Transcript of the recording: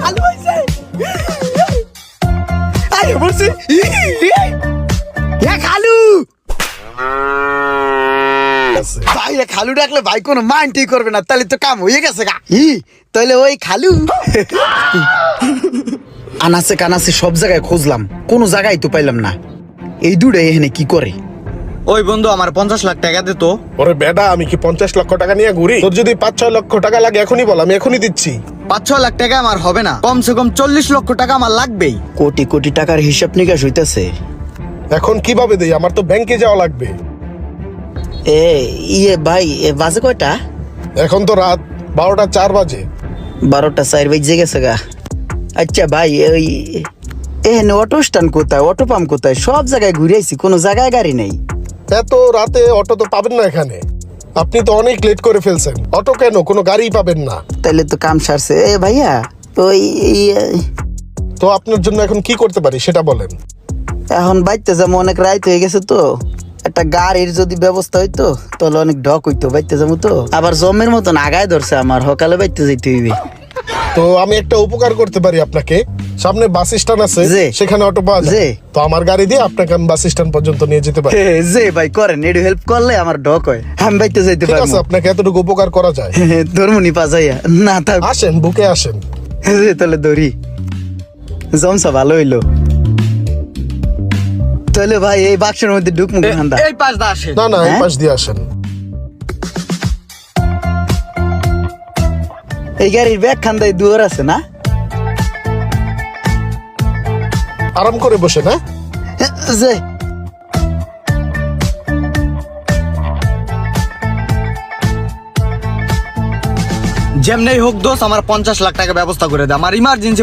খালু হইছে আরে বলছি খালু ভাই খালু ডাকলে ভাই কোনো মাইন্ডই করবে না, তাহলে তো কাম হয়ে গেছে গা। তাহলে ওই খালু আনাসে কানাসে সব জায়গায় খুঁজলাম, কোনো জায়গায় তো পাইলাম না। এই দুটো এখানে কি করে? ওই বন্ধু আমার 50 লাখ টাকা দে তো। ওরে বেডা, আমি কি 50 লক্ষ টাকা নিয়ে ঘুরি? তোর যদি 5-6 লক্ষ টাকা লাগে এখনই বল, আমি এখনই দিচ্ছি। 5-6 লাখ টাকা আমার হবে না, কমসে কম 40 লক্ষ টাকা আমার লাগবেই। কোটি কোটি টাকার হিসাব নিকাশ হইতেছে। এখন কিভাবে দেই? আমার তো ব্যাংকে যাওয়া লাগবে। ভাই বাজে কয়টা? এখন তো রাত 12টা 4 বাজে। 12টা 4 বেজে গেছে গা। আচ্ছা ভাই, ওই এখানে অটো স্ট্যান্ড কোথায়, অটো পাম্প কোথায়? সব জায়গায় ঘুরে আইছি, কোনো জায়গায় গাড়ি নেই। এত রাতে অটো তো পাবেন না এখানে, আপনি তো অনেক লেট করে ফেলছেন। অটো কেন, কোনো গাড়ি পাবেন না। তাইলে তো কাম সারছে। ভাইয়া ওই তো আপনার জন্য এখন কি করতে পারি সেটা বলেন। এখন বাইতে যাবো, অনেক রাত হয়ে গেছে তো, একটা গাড়ির যদি ব্যবস্থা হইতো তাহলে অনেক ঢক হইতো। বাইতে যাবো তো, আবার জমের মতন আগায় ধরছে আমার, সকালে বাইতে যাইতে হইবে। তো আমি একটা উপকার করতে পারি আপনাকে, সামনে বাস স্ট্যান্ড আছে, জি। সেখানে অটো পাওয়া জি। যায়। তো আমার গাড়ি দিয়ে আপনাকে আমি বাস স্ট্যান্ড পর্যন্ত নিয়ে যেতে পারি। যে ভাই করেন, একটু হেল্প করলে আমার ঢক হয়, আমি বাইতে যাইতে ঠিক আছে, পারবো। আপনাকে এতটুকু উপকার করা যায়। ধর্মনি পাজাইয়া না থাক। আসেন, বুকে আসেন। তাহলে ধরি জমসা ভালো হইলো। তাহলে ভাই এই বাক্সের মধ্যে ঢুকমু ঠান্ডা। এই পাঁচ দা আসে। না না, এই হ্যাঁ? পাশ দিয়ে আসেন। এই গাড়ির ব্যাগ খান্দায় দুয়ার আছে না? আরাম করে বসে না। যে যেমনি হোক দোষ, আমার 50 লাখ টাকা ব্যবস্থা করে দে, আমার ইমার্জেন্সি